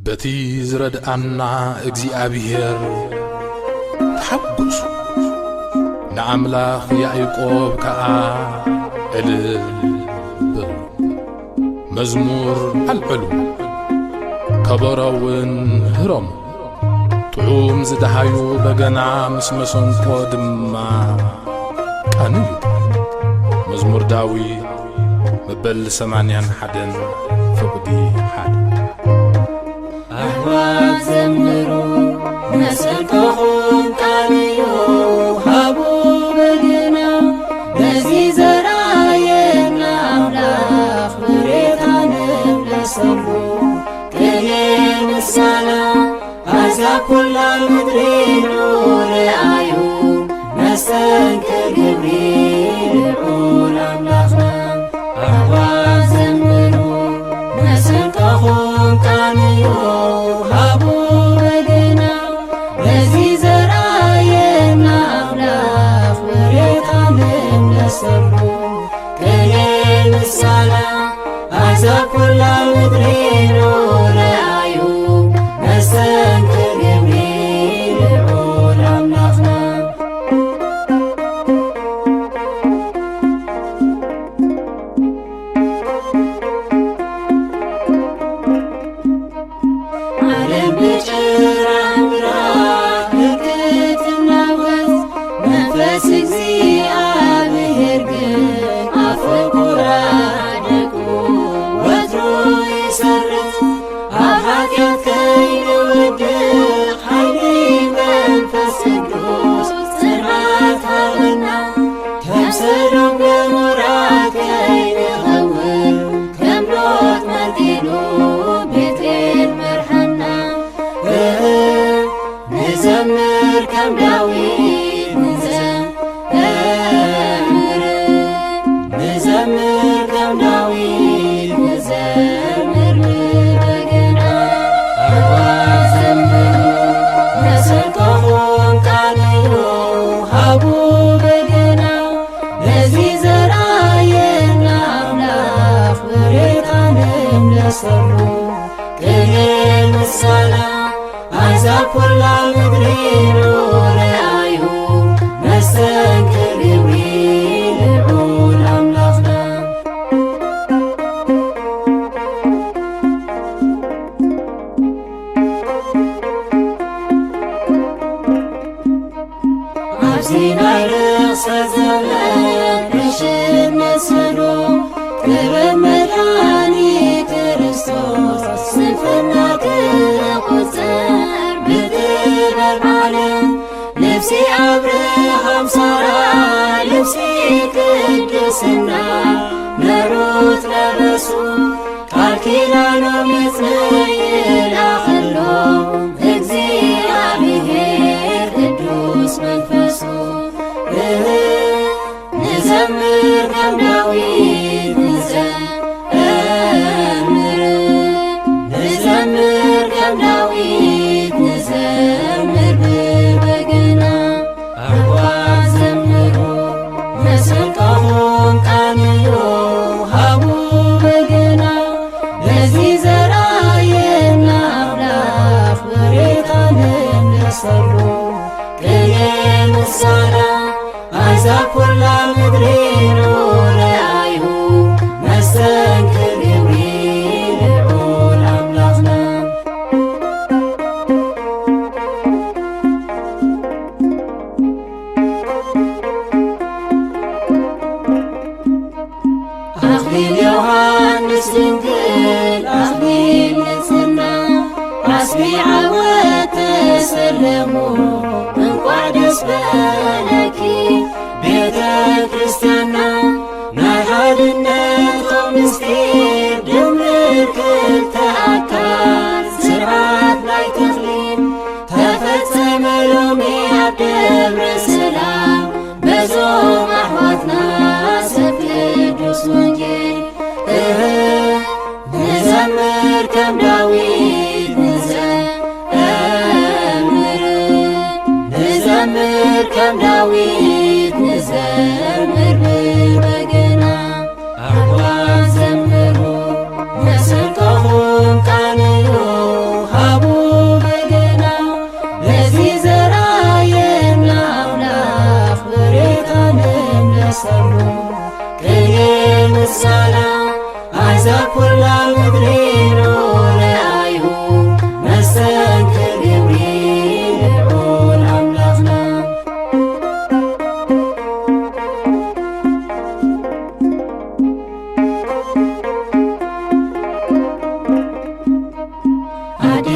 بتي زرد أنا እግዚአብሔር ተሐጉሱ ንአምላኽ ያዕቆብ ከኣ እልል መዝሙር አልዕሉ ከበሮውን ህሮም ጥዑም ዝደሃዩ በገና ምስ መሰንቆ ድማ ቀንዩ መዝሙር ዳዊት መበል 81 ፍቅዲ 1 أحوال زمروا نسلكهم قاليو هابو بجنا بزي زراينا أملاخ بريتانا بلسبو كلين السلام هذا كل المدرين ورعايو نستنكر جبريل عول أملاخنا أحوال زمروا نسلكهم قاليو كلين السلام عزا كل المدرين ورعايو نستنكر جبريل عول أملاخنا عالم بجر عمرا هكت النوز نفس እግዚአብሔር ግን አፍቁራደቁ ወትሮ ይሰርት ኣብ ኃጢአት ከይንውድቕ ኃይሊ መንፈስ ቅዱስ ጽንዓት ሃበና ከም ሰዶም ገሞራ ከይንኸውን ከም ሎጥ መርጊሉ ቤቴል መርሐና ንዘምር ከም ዳዊት نزمر كم داويد نزمر ببجنا أحوال زمروا نسلكهم قاليو هابو بجنا بزي زراينا أملاخ بريتانا نسلو كلين السلام عزا كل المدرين ورعايو نستنكر جبريل عول أملاخنا عزينا رقص زمان رشد نسلو كرم مداني كريستوس سنفنا كقصر بدل العالم نفسي أبراهام سارة نفسي قدسنا نروت لبسو قال كيلانهم يتنيل أخلهم እግዚአብሔር ቅዱስ መንፈሱ نزمر كم داويد نزمر كم داويد نزمر ببجنا أحوال زمروا نسلكهم قاليو هابو بجنا بزي زراينا أملاخ بريتانا نسلو كلين السلام عزا كل المدرين ورعايو نستنكر جبريل عول أملاخنا أخبيل يوحنس دنجل أخبيل نسنا عسبي عوات سلمو من قعدس بالكي بيت كريستيانا نحدنت خمستير دمر كل تأكار سرعات لاي تخلين تفتسم لومي عبدبر السلام بزوم أحواتنا سفلدوس ونجي نزمر كم داويد نزمر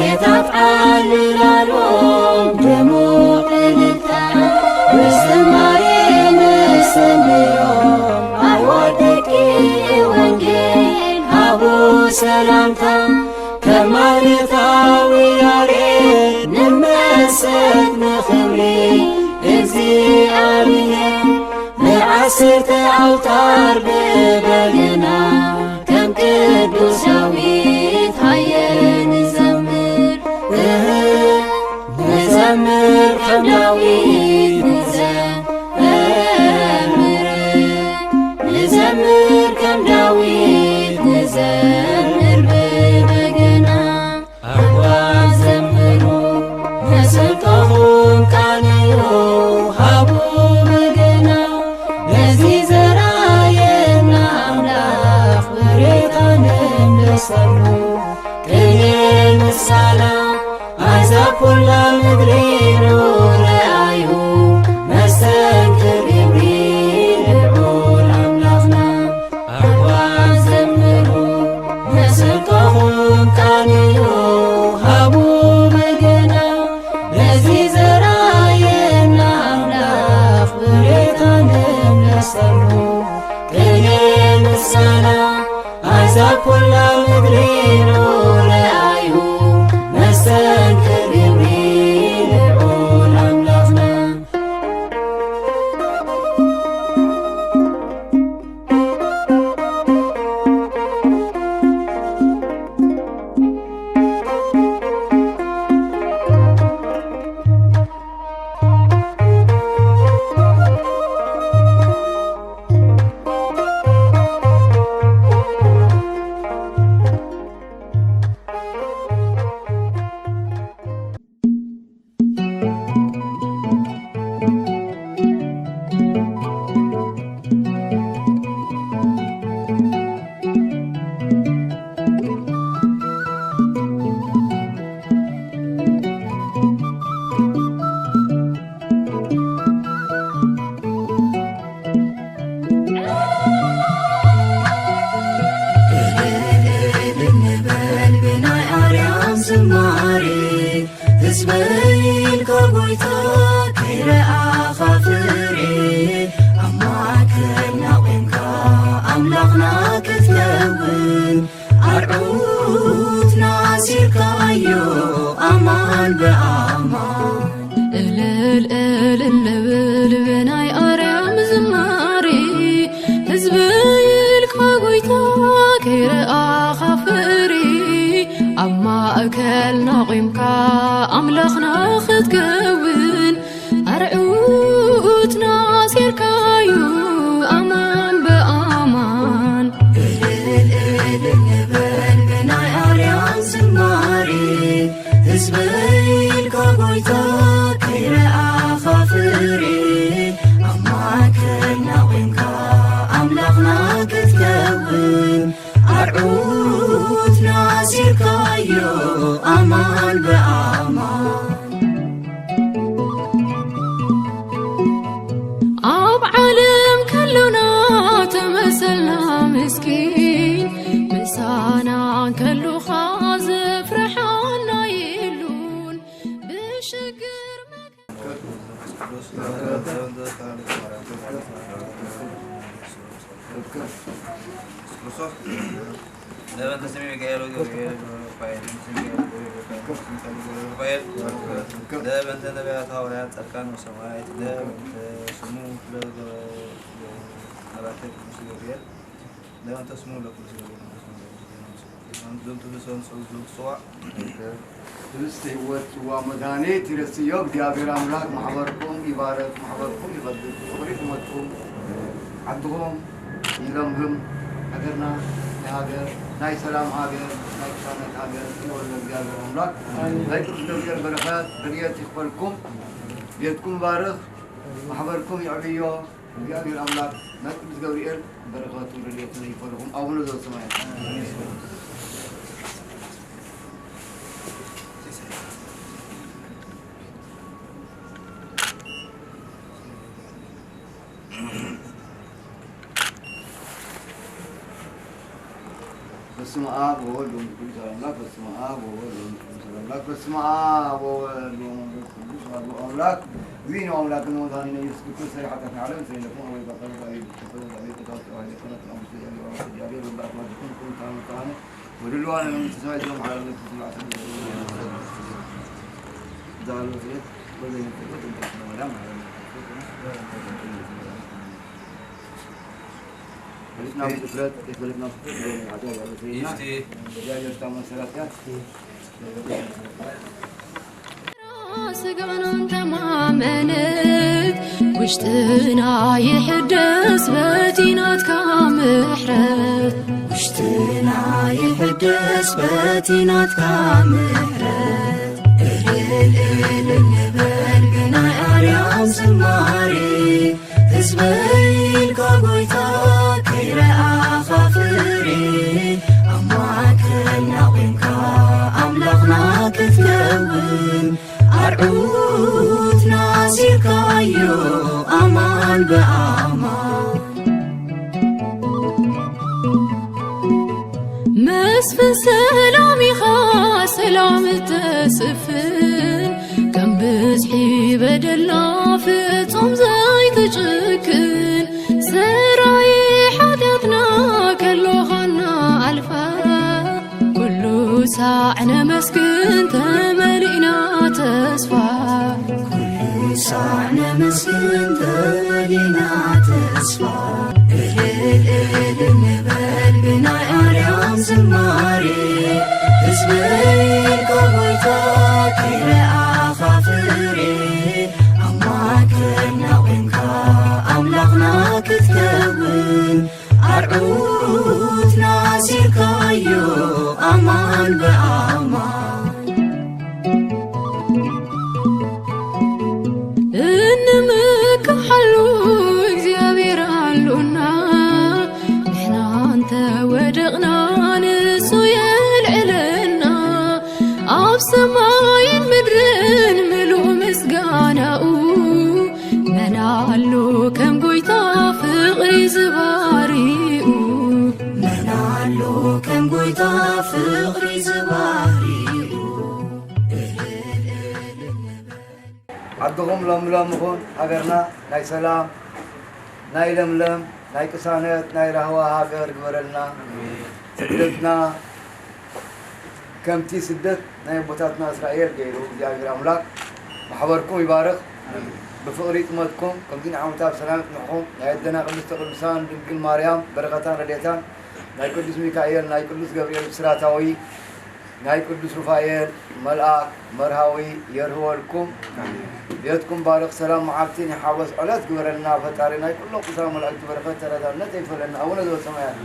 የታጣልላሎም ድሙቅ እልልታ ውዝማሬ ንስንዮም አይወደቂ ወንጌል አቡ ሰላምታ ከማለታዊ ያሬድ ንመሰግ ንኽብሪ እግዚአብሔር ብዓሰርተ አውታር ብበገና ከም ቅዱስ ዳዊት ሃየ ንዘምር ንዘምር ከም ዳዊት ንዘምር ከም ዳዊት ንዘምር ብበገና ኣሕዋት ዘምሩ መሰንቆኹም ቃንዩ ሃቡ በገና በዚ ዘራየና ኣምላኽ ብሬታ ንምሰሉ ቅኔ ምሳላ ኣሕዛብ ኩላ ምድሪ ረኣዩ መስተንክር ግብሪ ልዑል ኣምላኽና ኣሕዋት ዘምሩ መሰንቆኹም ቃንዩ ሃቡ በገና በዚ ዘራየና ኣምላኽ ብሬታ ንምሰሉ ቅኔ ምሳላ ኣሕዛብ ኩላ ምድሪ ረኣዩ መስተንክር ግብሪ ልዑል ኣምላኽና እንበል ብናይ ኣርያም ዝማሬ ህዝበይን ከጎይታ ከይረኣኻ ፍሬ ኣብ ማእከል ናቒምካ ኣምላኽና ክትከውን ኣርዑት ናሲርካዮ ኣማን ብኣማን እልል እልል እንብል ብናይ ኣርያም ዝማሬ ህዝበይን ከጎይታ ከይረኣኻ ፍሬ ኣብ ማእከል ናቒምካ ኣምላኽና ክትከውን ኣርዑት ናሲርካዮ ኣማን ብኣማን እልል እልል እንበል ብናይ ኣርያም ዝማሬ ህዝበይን ከጎይታ ከይረኣኻ ፍሬ ኣብ ማእከል ናቒምካ ኣምላኽና ክትከውን ኣርዑት ናሲርካዮ ኣማን ብኣማን ኣብ ዓለም ከሎና ተመሰልና ምስኪን ምሳና ከሉኻ ዘፍርሓና የሉን ብሽግር Dalam tasmi Mikael dalam tanda tawat akan samai dalam semua alatek musuh dalam tasmu laku dalam tulisan soal ترستي ومداني ترستي يوم ديابير أملاك محبركم إبارة محبركم يبدل وريكم أتكم عندهم يلمهم أجرنا هاجر ناي سلام هاجر ناي كانت هاجر يقول لك ديابير أملاك لا تقدروا بركات بريات يقبلكم بيتكم بارك محبركم يعبيو ديابير أملاك ما تقدروا بركات بريات يقبلكم أو نزل سماعين በስመ አብ ወወልድ ወመንፈስ ቅዱስ በስመ አብ ወወልድ ወመንፈስ ቅዱስ በስመ አብ ወወልድ ወመንፈስ ቅዱስ አምላክ ዚኑ አምላክ ነው ዛሬ ነው ኢየሱስ ክርስቶስ ሰሪሐተን ዓለም ሰይለኩም ወይ በቀር ላይ ተፈለ ላይ ተጣጣ ላይ ተነጣ አምስት ያለው ያለው በባክ ማድረግ ታመጣነ ወደሉ ዓለም ተሳይቶ ማለት ነው ዛሬ ነው ወደ ነው ወደ ማለት ነው ስጋናን ተማመነት ውሽጥና ይሕደስ በቲናትካ ምሕረት ውሽጥና ይሕደስ በቲናትካ ምሕረት እልል እንበል ብናይ አርያም ዝማሬ ህዝበይልካ ጎይታ ከይረአኻ ፍሬ ኣማክረና ቆምካ ኣምላኽና ክትከውን ኣርዑት ናሲርካዮ ኣማን በኣማን መስፍን ሰላም ኢኻ ሰላም እተስፍን ከም ብዝሒ በደልና ፍጹም ዘይትጭክን ሰራይ ሓጢአትና ከሎኻና ኣልፋ ኩሉ ሳዕነ መስክን ተመሊእና ተስፋ ኩሉ ሳዕነ መስክን ተመሊእና ተስፋ እልል እንበል ብናይ ኣርያም ዝማሬ ህዝበይልካ ጎይታ ከይረአኻ ፍሬ ኣማክረና ቆምካ ኣምላኽና ክትከውን ኣርዑት ናሲርካዮ ኣማን በኣማን እንምክሓሉ እግዚኣብሔር ኣሉና ንሕና እንተወደቕና ንሱ የልዕለና ኣብ ሰማይን ምድርን ምሉእ ምስጋናኡ መናሉ ከም ጎይታ ፍቕሪ ዝባሪኡ መናሉ ከም ጎይታ ፍቕሪ ዝባሪኡ ዓድኹም ለምለም ይኹን ሃገርና ናይ ሰላም ናይ ለምለም ናይ ቅሳነት ናይ ራህዋ ሃገር ግበረልና ስደትና ከምቲ ስደት ናይ ቦታትና እስራኤል ገይሩ እግዚአብሔር ኣምላክ ማሕበርኩም ይባርክ بفقر يتمدكم كم دين عمتاب سلامة نحوم نايدنا قدس قدسان دنقل مريم بركتان رديتان ناي قدس ميكائيل ناي قدس جبريل بسراتاوي ناي قدس رفائيل ملآك مرهاوي يرهو لكم بيتكم بارك سلام معابتين حاوز علات قبرنا فتاري ناي كلهم قسام ملآك بركات تردان نتيف لنا أولا دول سمايات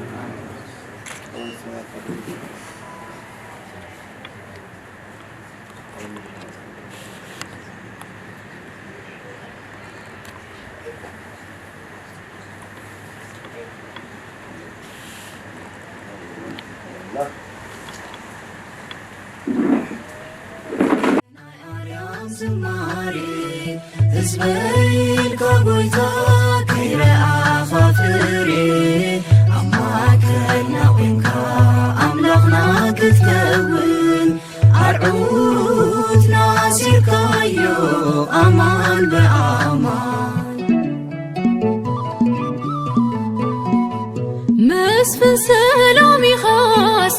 ህዝበይልካ ጎይታ ከይረአኻ ፍሬ ኣማክረና ቆምካ ኣምላኽና ክትከውን ኣርዑት ናሲርካዮ ኣማን በኣማን መስፍን ሰላም ኢኻ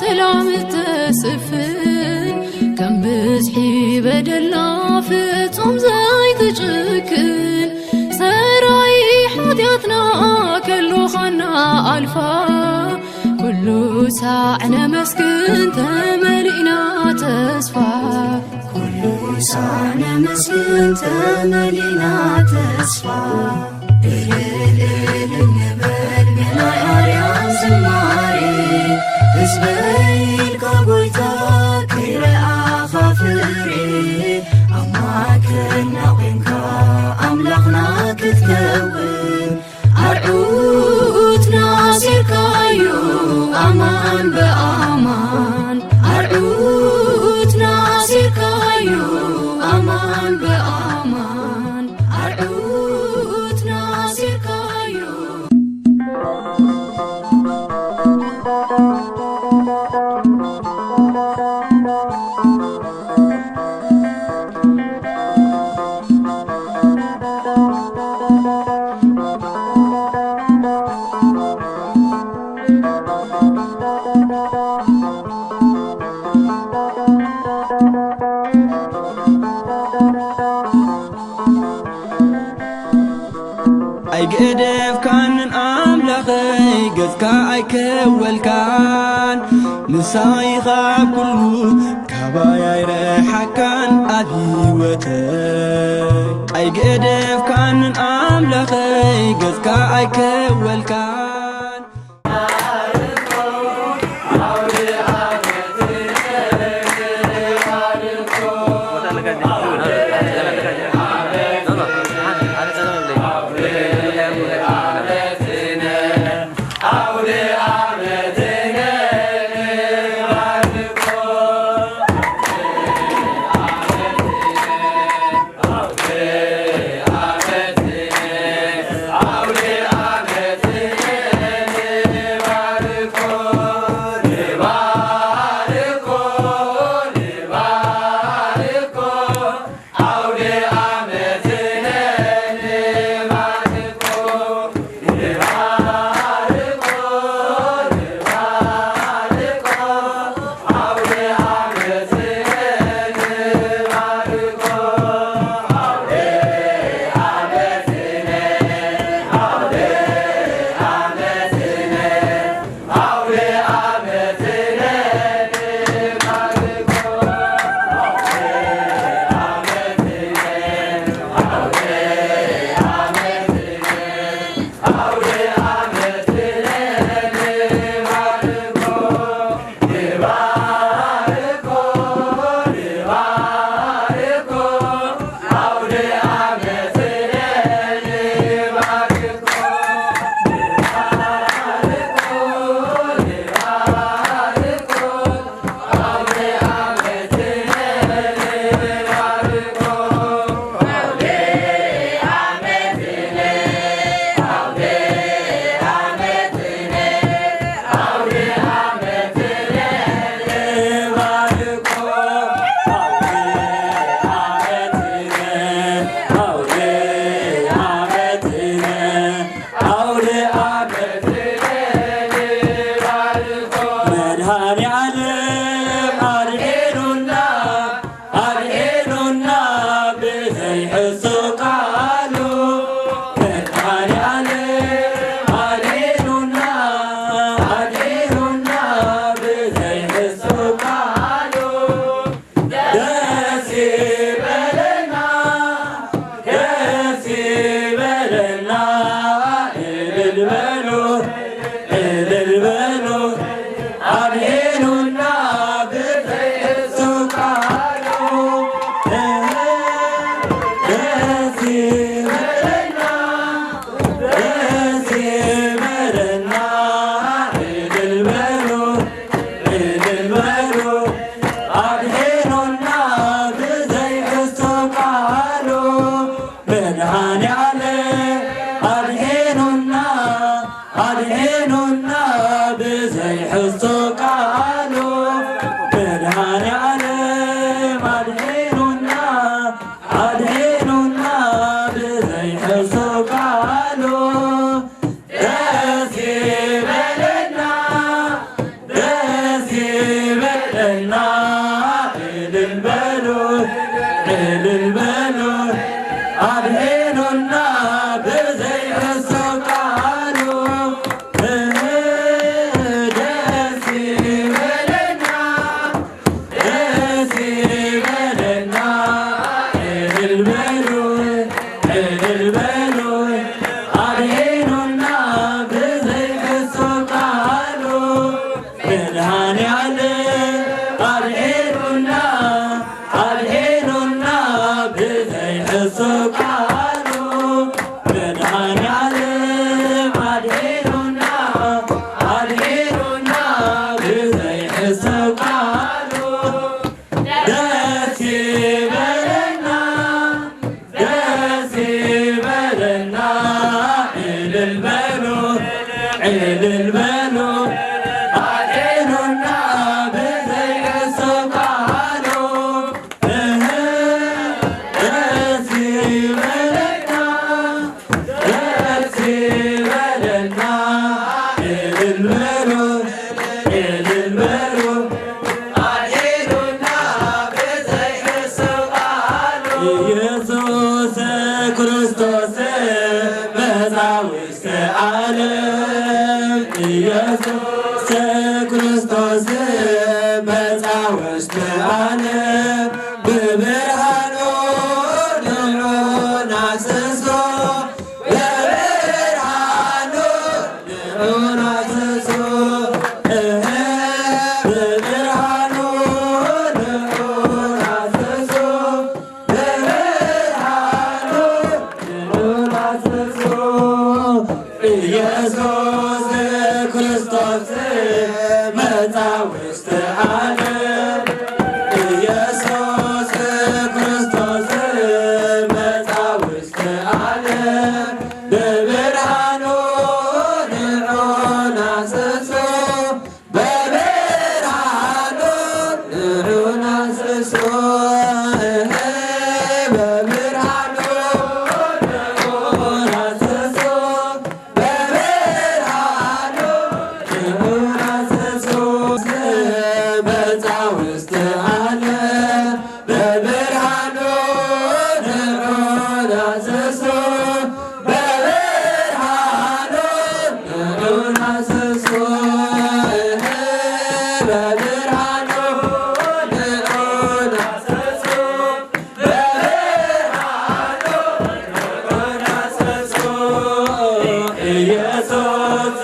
ሰላም እተስፍን ከም ብዝሒ በደልና ፍጹም ዘይትጭክን ሰራይ ሓጢአትና ከሎኻና ኣልፋ ኩሉ ሳዕነ መስክን ተመሊእና ተስፋ ኩሉ ሳዕነ መስክን ተመሊእና ተስፋ እልል እንበል ብናይ ኣርያም ዝማሬ ህዝበይልካ ጎይታ ከይረአኻ ፍሬ ኣማክረና ቆምካ ኣምላኽና ክትከውን ኣርዑት ናሲርካዮ ኣማን በኣማን ኣርዑት ናሲርካዮ ኣማን በኣማን ኣርዑት أيقدف كان أملخي قذكا أيكولكان نسايخا كله كبايا يرحكان أديوتي أيقدف كان أملخي قذكا أيكولكان أرحيننا بزي حسوك ዓለም በብርሃኑ ንዑን አስሶ በብርሃኑ ንዑን አስሶ በብርሃኑ ንዑን አስሶ በብርሃኑ ንዑን አስሶ ኢየሱስ ክርስቶስ መጣ ውስተ ዓለም ኢየሱስ ክርስቶስ መጣ ውስተ ዓለም በብርሃኑ ንዑን አስሶ በብርሃኑ ንዑን አስሶ በብርሃኑ ንዑን አስሶ በብርሃኑ ንዑን አስሶ መጣ ውስተ ዓለም በብርሃኑ ንዑን አስሶ በብርሃኑ ንዑን አስሶ በብርሃኑ ንዑን አስሶ በብርሃኑ ንዑን አስሶ ኢየሱስ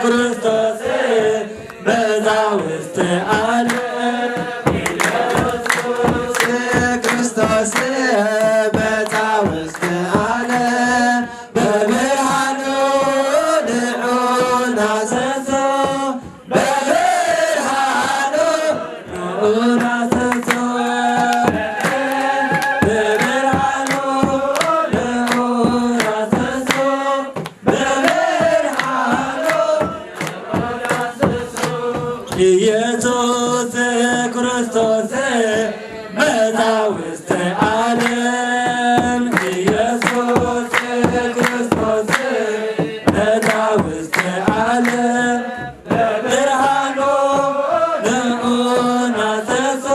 ክርስቶስ መጣ ውስተ ዓለም ኢየሱስ ክርስቶስ መጣ ውስተ ዓለም በብርሃኑ ንዑን አስሶ በብርሃኑ ንዑን አስሶ በብርሃኑ ንዑን አስሶ በብርሃኑ ኢየሱስ ክርስቶስ መጣ ውስተ ዓለም ኢየሱስ ክርስቶስ መጣ ውስተ ዓለም በብርሃኑ ንዑን አስሶ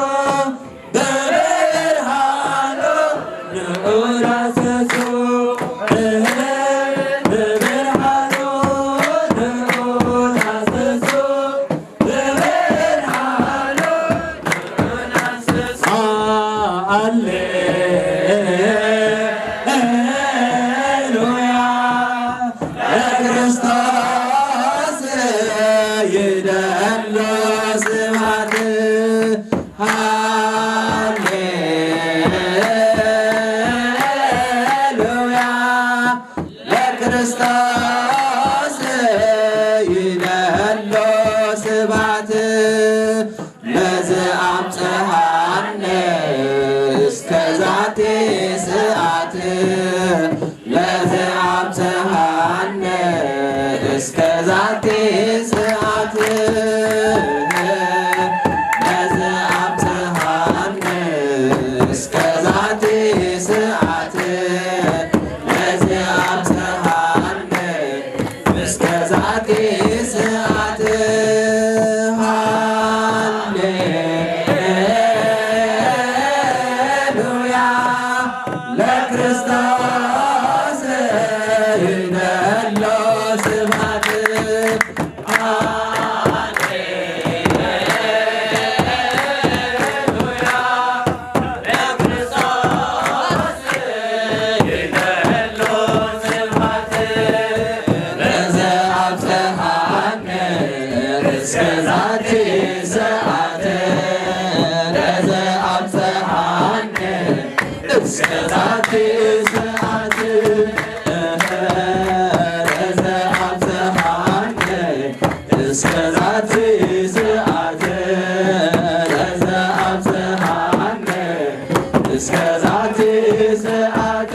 በብርሃኑ ንዑን አስሶ በብርሃኑ ንዑን አስሶ በብርሃኑ ንዑን አስሶ ሃሌሉያ ለክርስቶስ ይደሎ ስብሐት ሃሌሉያ ለክርስቶስ ይደሎ ስብሐት ለዘአብጽሐነ እስከ ዛቲ ሰዓት ለዘአብጽሐነ እስከ ዛቲ ሰዓት ለዘአብጽሐነ እስከ ዛቲ ሰዓት ለዘአብጽሐነ እስከ ዛቲ ሰዓት ሃሌሉያ ለክርስቶስ ይደሎ ስብሐት ሃሌሉያ ለክርስቶስ ይደሎ ስብሐት ለዘአብጽሐነ እስከ ዛቲ ሰዓት ለዘአብጽሐነ እስከ ዛቲ ሰዓት ለዘአብጽሐነ እስከ ዛቲ ሰዓት ለዘአብጽሐነ እስከ ዛቲ ሰዓት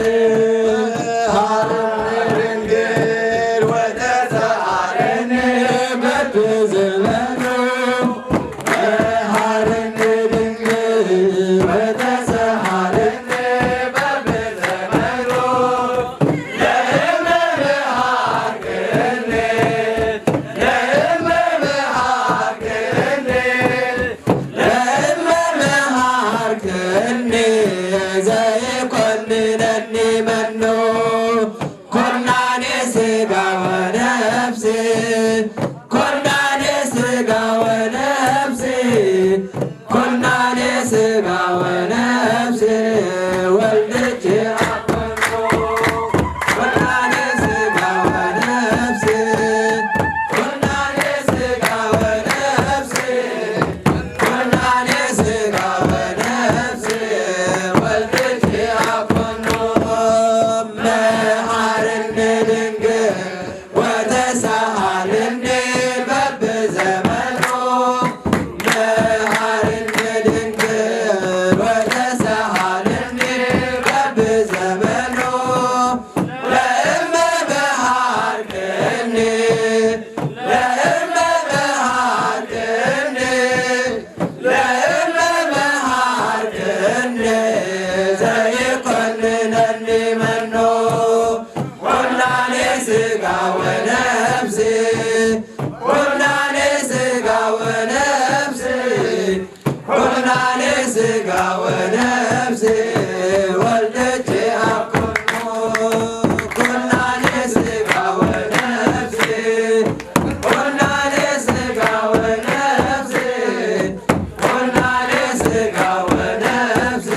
ድንግል ወተሰአለነ በብዝመኑ ድንግል ወተሰአለነ ስጋ ወነፍስ ወልደች አኮኑ ኮናኔ ስጋ ወነፍስ ኮናኔ ስጋ ወነፍስ ኮናኔ ስጋ ወነፍስ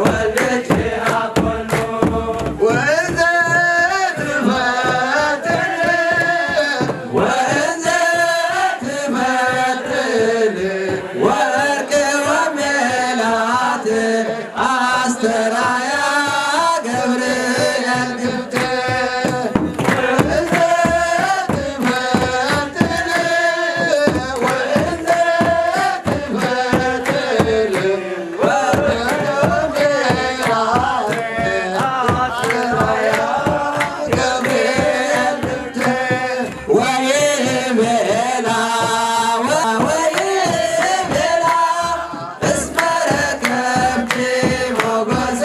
ወልደች አኮኑ ወእንዘ ትፈትል ወእንዘ ትመጥል ወርቅ ወሜላት አስተራያ ገብርኤል ግብት ወእንዘ ትፈትል ወእንዘ ትፈትል ገብርኤል ግብት ወይቤላ ወይቤላ እስመ ረከብኪ ሞገሰ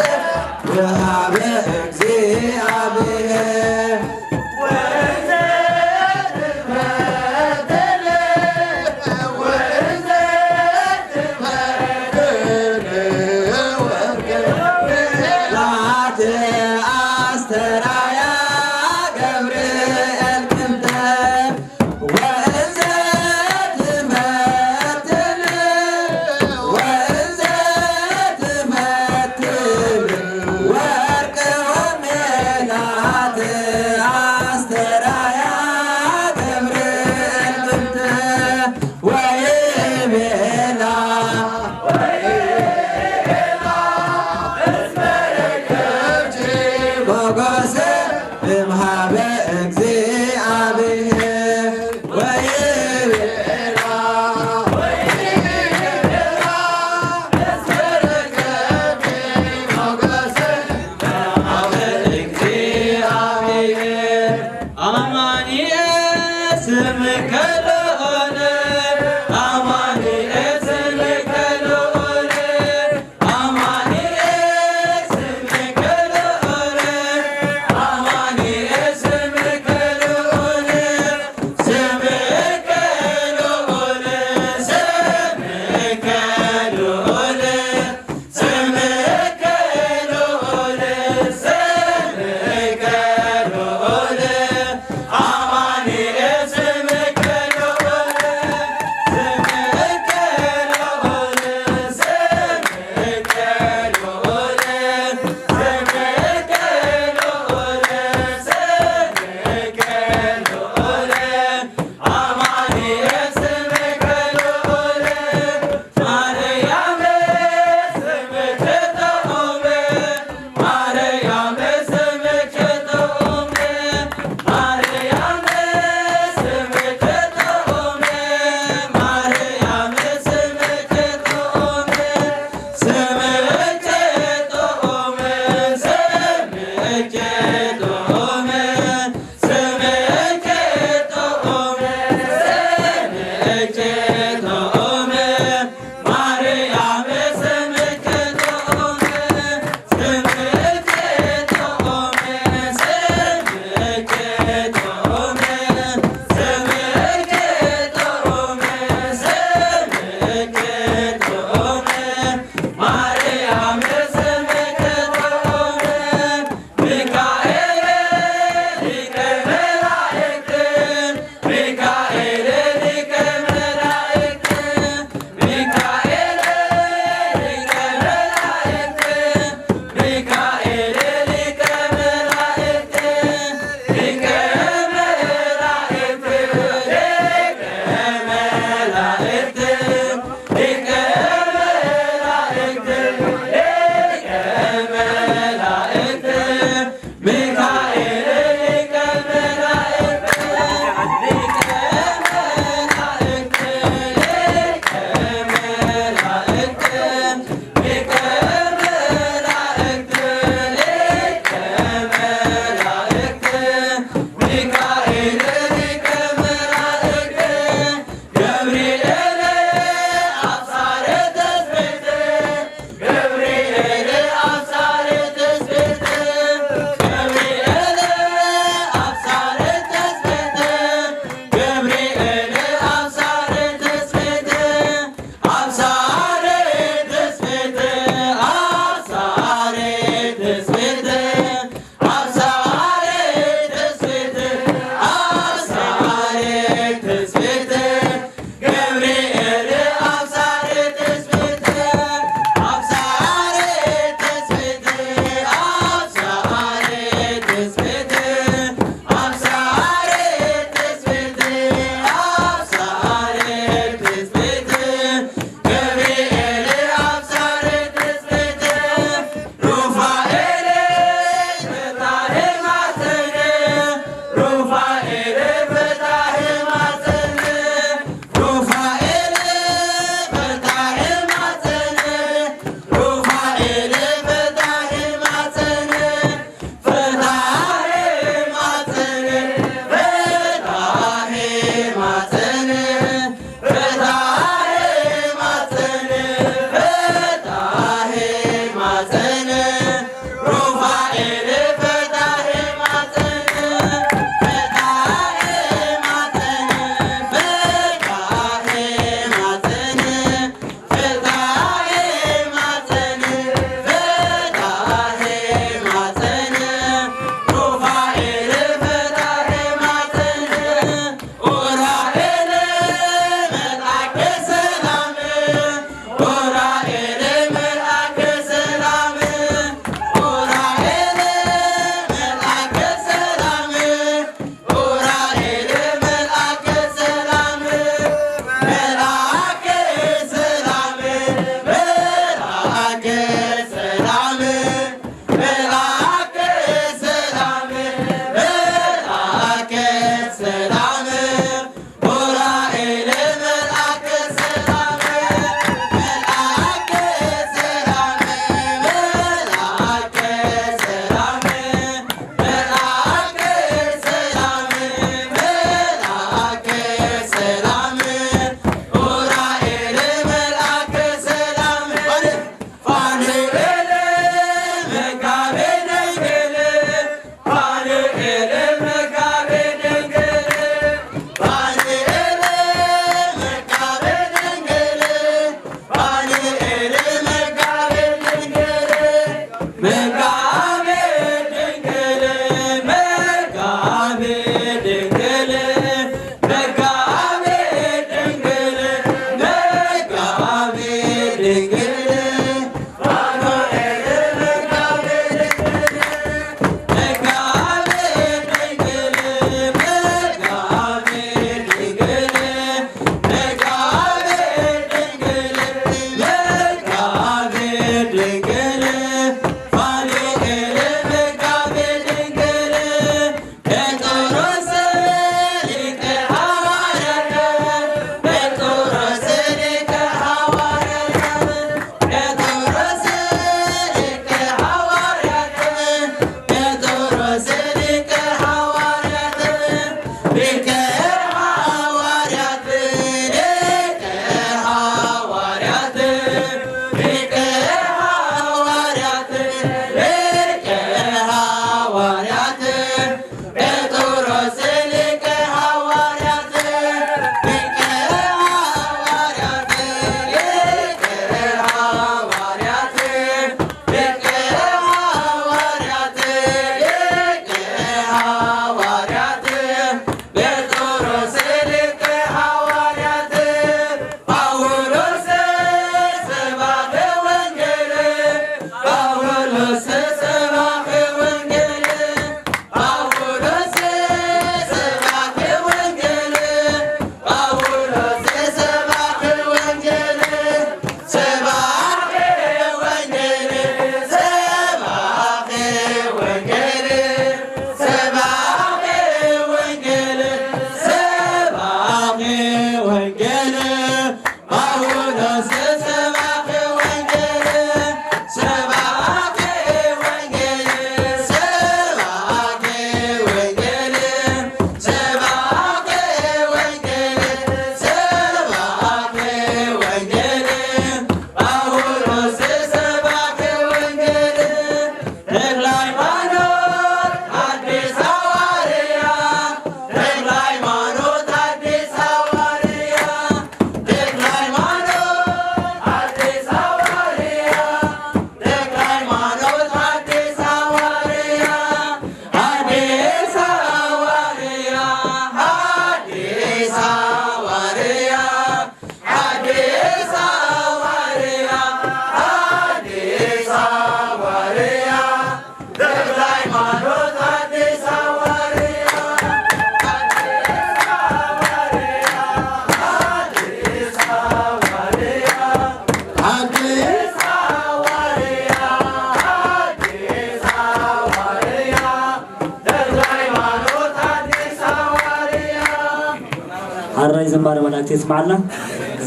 زمارة ملاك تسمع لنا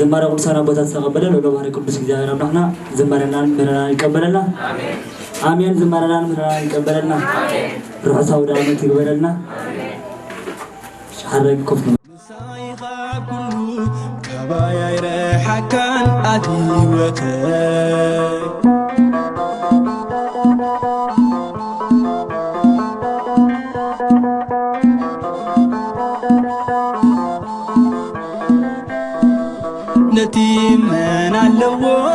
زمارة قدسنا بوتا تقبل لو بارك قدس جزاء ربنا زمارنا مرنا يقبلنا آمين زمارنا مرنا يقبلنا روح سودا يقبلنا شحرك كفنا كبايا يرحكان أديوتك نتي من اللوو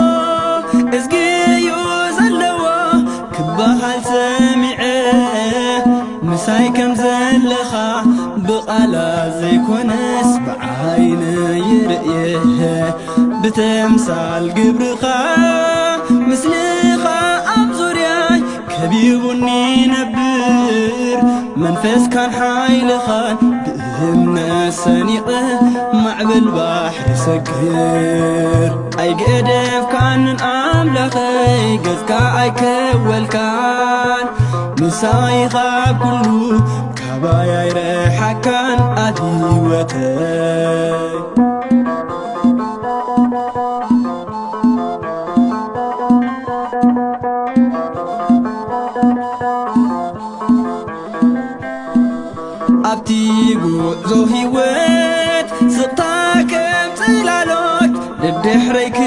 ازقيو زلوو كبهال سمعه مساي كم زلخا بقالا زيكونس بعين يرئيه بتمثال قبرخا مثلخا أبزورياي كبيبني نبر منفس كان حايلخا بهمنا سنيقه معبل بحر سكر أي قدف كان أملخي قزكا أي كول كان مساي غاب كله كبايا يرحكان أديوتك أبتيقو زوهيوت سقطاكم تلالوت للدحريك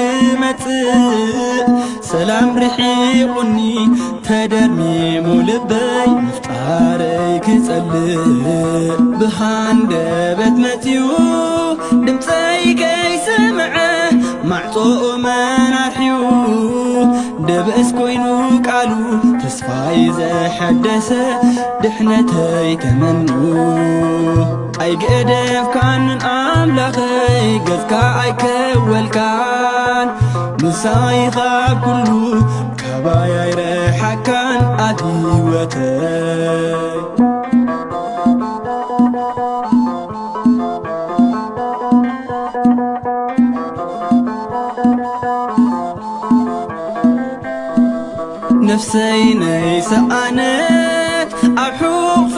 متق سلام رحيقني تدرمي مولبي مفتاريك تسلق بخاندبت متيو دمتي كي سمعه معطوء مناحيو دبس كوينو قالو تسفاي زحدسه دحنتي تمنو أي قدف كان أملخي قذكا أي كول كان مساي غاب كله كبايا يرحكان أديوتك نفسيني سأنت أحوف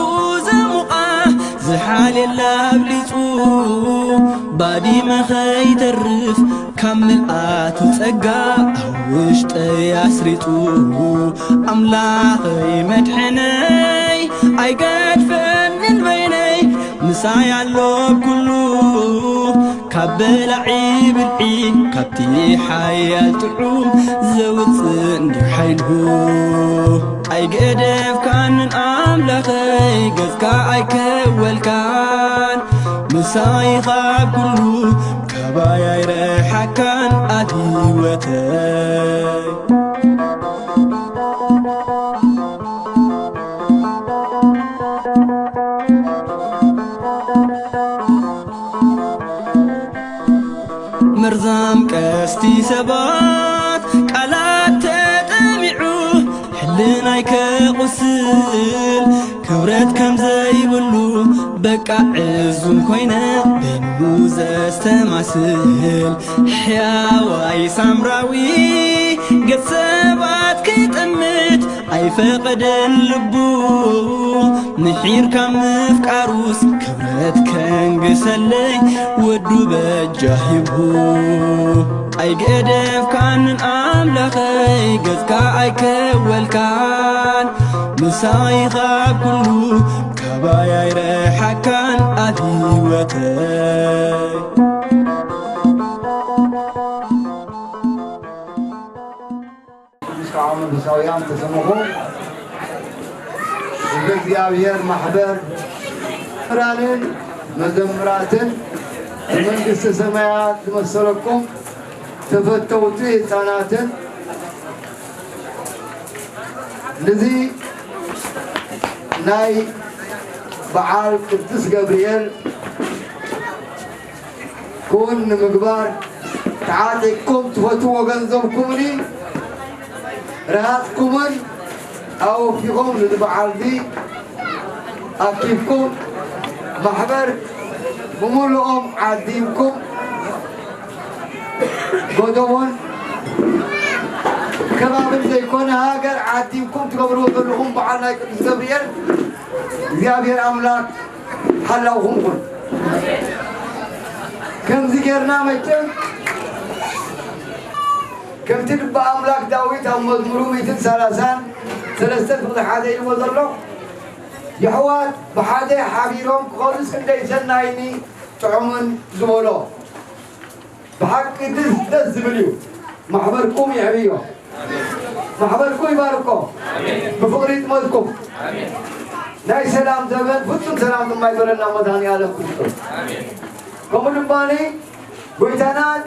زمقه زحال اللابلتو بادي مخي ترف كمل آتو تسقى أوشت ياسرتو أملاخي مدحني أي قد فمن بيني مساي اللوب كله كبل عيب العين كبتي حيال تعوم زوت عندي حيلهو أي قدف كان أملخي قذكا أي كول كان مساي غاب كله كبايا يرحكان أديوتك مرزام كستي سبات قالات تطمعو حلنا يكقسل كبرت كم زي بلو بقى عزم كوينه بينو زستماسل حياواي سامراوي قد سبات كتمت أي فقد اللبو نحير كم فقاروس كبرت كان قسلي ودو بجاهبو أي قدف كان أملخي قذكا أي كول كان مساي غاب كله كبايا يرحكان أديوتك عامل بسويان تسمعوا وبالزياوير محبر رانين مزمراتن من قصة سمايات تمثلكم تفتوتي سناتن لذي ناي بعال قدس جبريل كون مقبار تعاتيكم تفتوا وغنزمكمني رهاتكمن أو فيكم للبعال دي أكيفكم محبر بمولهم عديمكم قدوون كما زي يكون هاجر عديمكم تقبلوا ذلهم بعلنا الزبريل زيابير أملاك حلوهم كن كم ذكرنا مجتم كم تلبى أملاك داويت أو مزمرو 230 ثلاثة بحادة المزرلو يحوات بحادة حبيرهم خالص كندا يسنايني تعمل زمولو بحق دز بليو محبركم يحبيو محبركم يباركم بفقريت مزكم ناي سلام زمن فتن سلام ما يقولنا مداني على كتب كم لباني بيتانان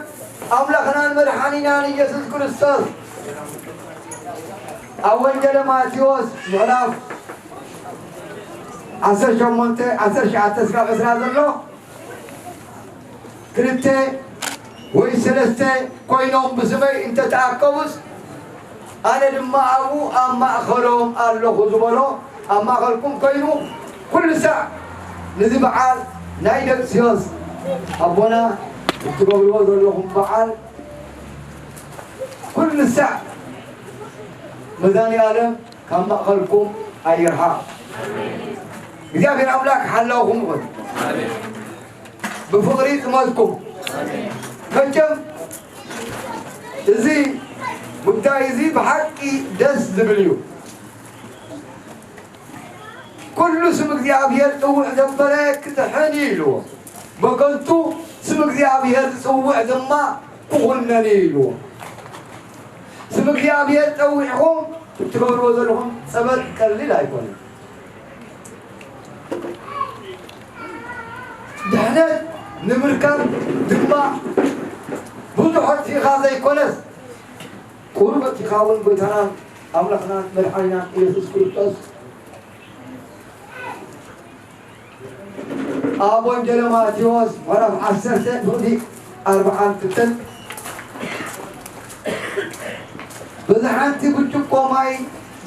أملاكنا المرحانين يسوع كريستوس أول جل ماتيوس ملاف عشر شمونته عشر شعاتس كاب إسرائيل الله كريته ويسلسته كوينهم بسمي أنت تعكوس أنا لما أبو أما أخرهم الله خذوا أما أخركم كوينو كل ساعة نذي بعال نايدك سياس أبونا تقول وضع لهم بعال كل ساعة مداني عالم كما أخركم أيرها إذا في الأملاك حلوهم غد بفقريت مالكم كم زي متايزي بحقي دس دبليو كل سمك دي عبير توع دبرك تحنيلو بقلتو سمك دي عبير توع دما قلنا نيلو سمك دي عبير توعهم تقولوا ذلهم سبب كلي لا يكون دهنت نمركب دما بوضحت في هذا يكونس قربت في خاون بيتنا أملكنا مرحينا يسوع كريستوس أبون جلماتيوس ورب عسرت هودي 4 تتن بزحانتي بتشكو ماي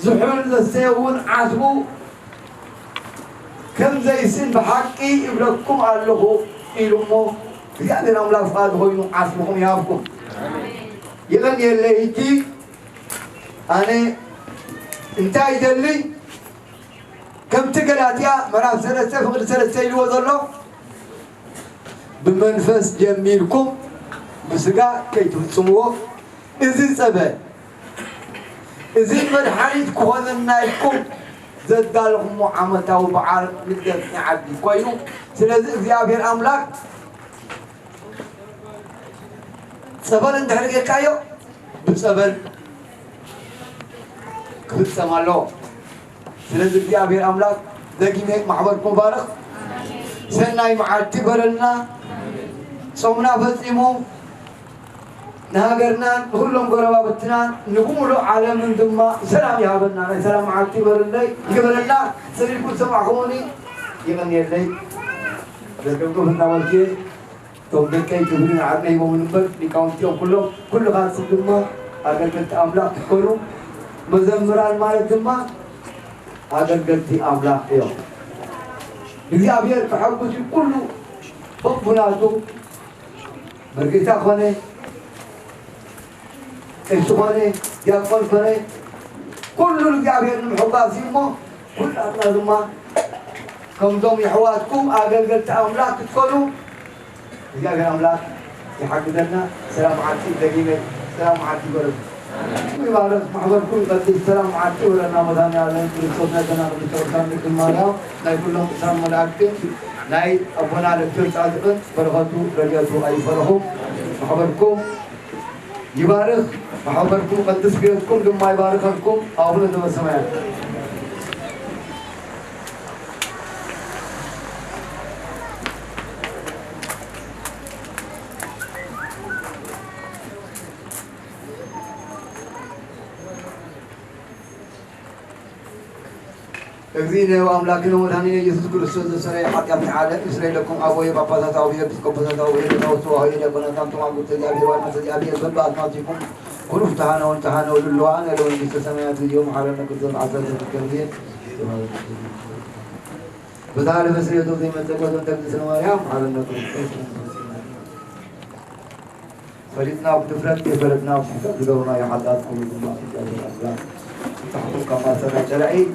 زحول للسيون عزبو كم زي سن بحقي يبلغكم الله إلمو يعني نملا فاد هوينو عزبهم يابكم يغني اللي يجي أنا انتهي دلي كم تقلاتيا مراب سلسة فقر سلسة الوضلو بمنفس جميلكم بسقا كي تفتصموه إذن سبب إذن مرحانيت كوهن نايكم زدالهم معامتا وبعال نقدر نعدي كوينو سلسة زيابير أملاك سبب اندحرق يكايو بسبب كنت سمالو سلسة زيابير أملاك ذاكي ميك محبرك مبارك سناي معاتي برلنا صومنا فزيمو نهاجرنا كلهم قربا بتنا نقوم له عالم من دم سلام يا بنا سلام معاتي برلنا يقبلنا سرير كل سمع خوني يغني اللي ذكركم في النوالكي توم دكاي تقولين عرني ومن بر لكاونتيهم كلهم كل خاص دم أجل كنت أملاك كلهم مزمران مال دم أجل كنت أملاك يوم بيجي أبير تحبس كله بناتو بركيتا خانه إيش خانه يأكل خانه كل اللي أبير محباسين ما كل أطلع دم كم دوم يحواتكم أجل قلت أملاك تقولوا يا أملاك يحققنا سلام عليكم دقيقة سلام عليكم ورد يبارك محبركم قد السلام عليكم ورنا مدان على كل صوتنا كنا بنتوقع لكم مالا لا كلهم سلام عليكم ناي أبونا لكل تعذبن برغتو رجعتو أي فرحو محبركم يبارك محبركم قدس بيتكم لما يبارككم أولا دم السماء እግዚእነ ወአምላክነ ወመድኃኒነ ኢየሱስ ክርስቶስ ዘሰረየ ኃጢአት ዓለም እስራኤል ለኩም አቦየ ጳጳሳት አቡየ ኤጲስቆጶሳት አቡየ ሊቃውንት ወአቡየ ዲያቆናት ተማጉት እግዚአብሔር ዋና እግዚአብሔር በበአትማቲኩም ኩሉ ፍትሐነውን ተሐነው ልለዋን ለወንግሥተ ሰማያት ልዩ መሐረነ ክርስቶስ ዓሰተ ተከብየ በዛሬ በስሬቶ ዘይመጸቆት ተቅድስነ ማርያም መሐረነ ክርስቶስ فلتنا وبدفرت فلتنا وبحفظ دورنا يا حضرات كل الله تحقق كما سمع شرعي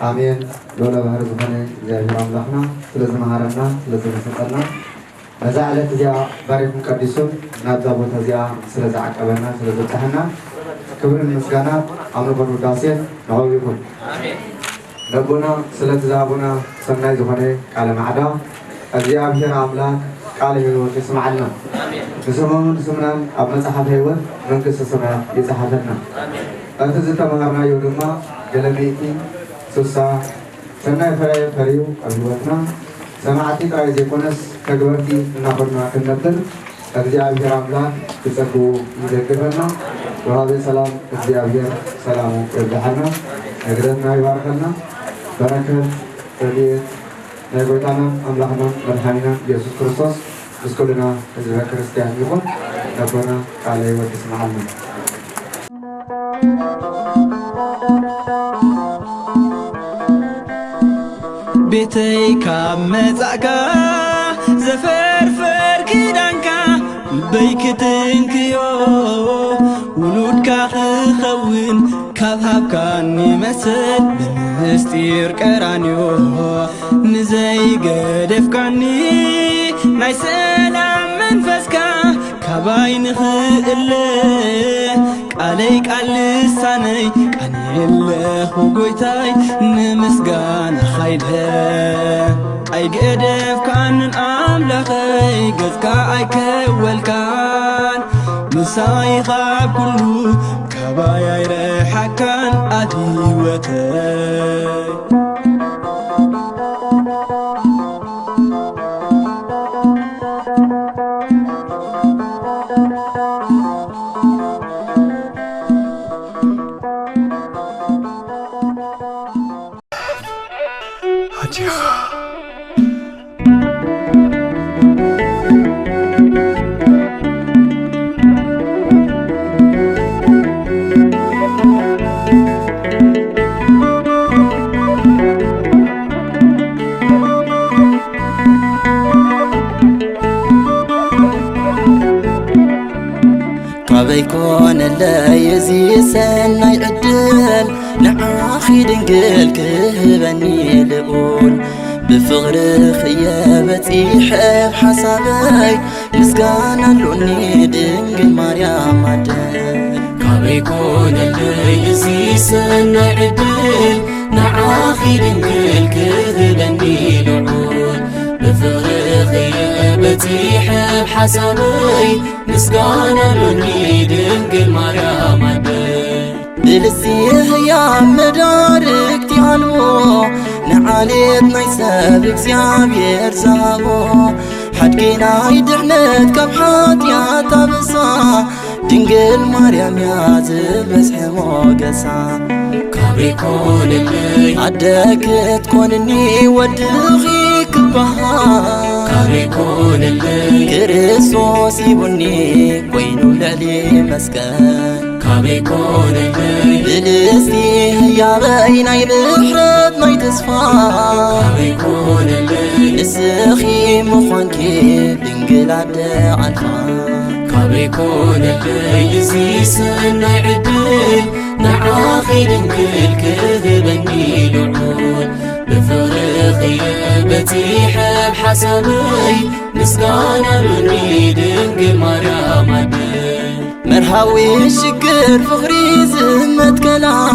آمين لولا بحر زمانه جاهل أملاحنا سلسل مهارنا سلسل مسقرنا نزعلت زيا بارك مقدسون نابزا بوتا زيا سلسل عقبنا سلسل تحنا كبر المسكانة أمر بن وداسين نعوذ بكم ربنا سلسل زابنا سمنا زمانه قال معدا أزيا بشر أملاك قال يقول اسمع لنا نسمعون نسمعنا أبنا صحاب هيوة ننكس سمع يصحابنا أنت زت مهارنا يودما جلبيتي سوسا سمع فريو أبواتنا سمعتي ترى زيكونس كجوارتي نابرنا كنبتن أزيا بشر أملاك تسكو يذكرنا وهذا السلام أزيا بشر سلام يرجعنا أقدرنا يباركنا بركة تدير نبيتنا أملاحنا مرحمنا يسوع كريستوس بسكولنا إذا كريستيان يكون ربنا عليه وتسمعنا بيتي كمزعكا زفرفر كدانكا بيك تنكيو ولودكا خخون كابهابكا نمسد بمستير كرانيو نزي قدفكاني ناي سلام منفسكا كاباي نخيل عليك على لساني أنا الله وقويتاي نمسكان خيله أي قدف كان أملخي قذكا أي كول كان مساي خاب كله كاباي ريحا كان أديوتي كون اللي يزي سنة يعدل نعاخي دنقل كهبني لقول بفغر خيابتي حب حسابي مسكان اللوني دنقل مريم عدل كون اللي يزي سنة يعدل نعاخي دنقل كهبني لقول بفغر خيابتي حب حسابي مسكان اللوني دنقل مريم عدل بلسيه يا مدارك تيانو نعاليت نيسابك زيابير زابو حدكينا يدحنت كبحات يا تبصا دنقل مريم يا زبسح موقسا كون اللي عدك تكونني ودغي كبها كون اللي كريسوس يبني وينو للي مسكن كون اللي بلسيه يا بيناي بحرد ما يتصفى كون اللي نسخي مخانكي دنقل عدا عنفا كون اللي يزي سنة يعدل نعاخي دنقل كذبني لعون بفرق غيابتي حب حسبي مسكان اللوني دنقل مريم عدل مرحاوي شكر فخري زمت كلا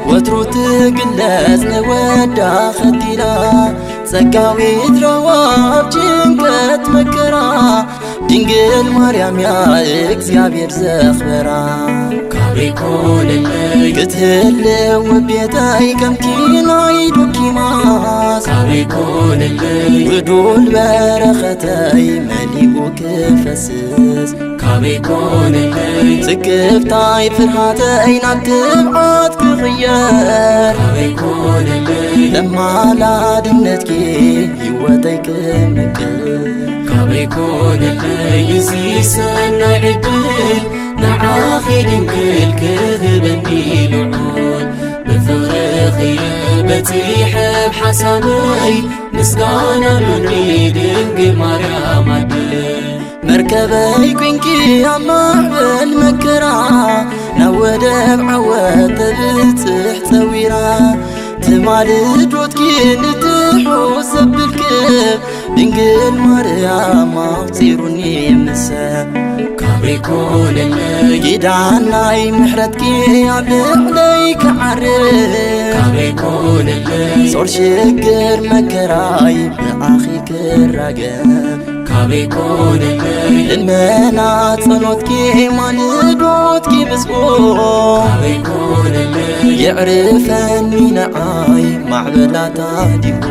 وترو تقلز نودا خديلا سقاوي ترواب جنكت مكرا دنقل مريم يا اكزيابير زخبرا كون اللي قتل وبيتاي كم كيناي دوكيماس كون اللي ودول برختاي مليء كفسس كون اللي سكفتاي فرحاتي نبتبعات كغيار كون اللي لما لا دمنتكي يوتي كمكر كون اللي يزي سنة يعدل نعاخي دنقل كذبني لعون بفرق غيابتي حب حسبي مسكان اللوني دنقل مريم عدل مركبي كوينكي عمعبل مكرا نودب عوات بتح تويرا تمالد وتكي نتحو سبلكب دنقل مريم مغتيروني مسا كابيكون اللي جدعناي محرتكي عبليك عرب كابيكون اللي صور شقر مكراي بأخيك الرقم كابيكون اللي المنات صنوتكي مالدوتكي مسبوع كابيكون اللي يعرفني نعاي معبلاتا ديبو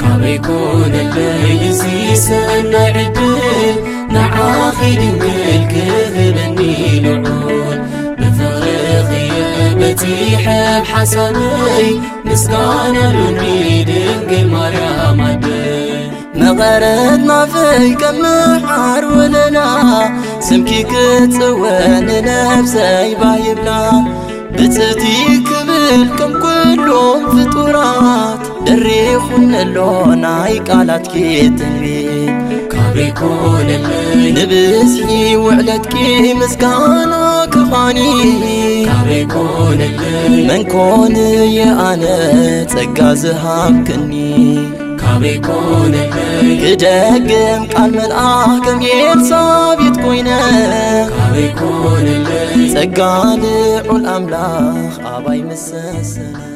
كابيكون اللي يزيسن عدل نعاخي دنقل كذبني لعون بفرق غيابتي حب حسني مسكانا لوني دنقل مريم عدل مغردنا فيك محار ولنا سمكي كتسوان نفسي بايبلا بتتيك بالكم كلهم فطورات دريخون اللون عيقالات كيتنبي كابيكون اللي نبسي وعلتكي مسكانا كفاني كابيكون اللي من كوني أنا تقازها كني كابيكون اللي كدقم قال ملآه كم يرصابيت كوينة كابيكون اللي تقالع الأملاخ أباي مسسنا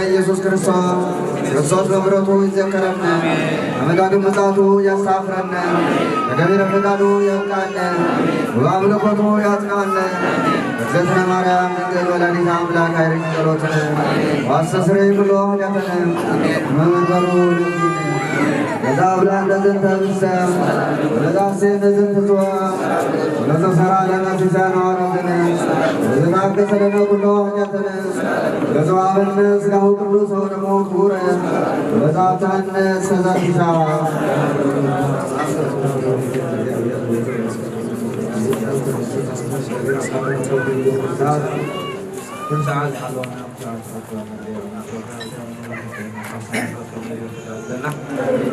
ኢየሱስ ክርስቶስ በምሕረቱ ይዘከረን፣ በመዳኑ ምጽአቱ ያሳፍረን፣ በገቢረ ፈቃዱ ያብቃን፣ በአምልኮቱ ያጽናን። እግዝእትነ ማርያም ድንግል ወላዲተ አምላክ አይርቅ ጸሎትን ዋስተስረይ ብሎ ኃጢአተነ መመንበሩ ለዛ ብላን ለዝንተ ብሰ ወለዛሴ ለዝንተ ጽዋ ወለዘሰራ ለነ ሲሳነ ወረዝነ ወለዘታገሰ ለነ ኩሎ ኃጢአተነ ወለዘዋሃበነ ሥጋሁ ቅዱስ ወደሙ ክቡረ ወለዘአብጽሐነ እስከ ዘአዲስ አበባ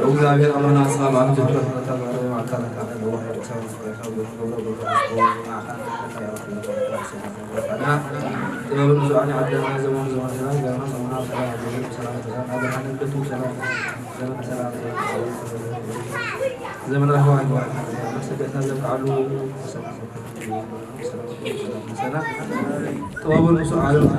እግዚአብሔር አምላክ ሰላም زمن رهوان سكتنا زمن علو سنة طواب الرسول على يوم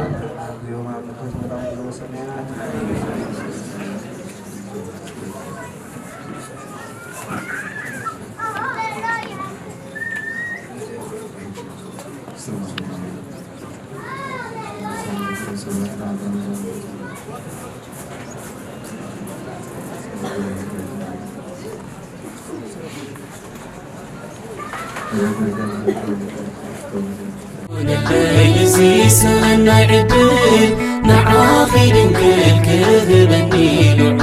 سنعدل نعاخد كل كذب النيل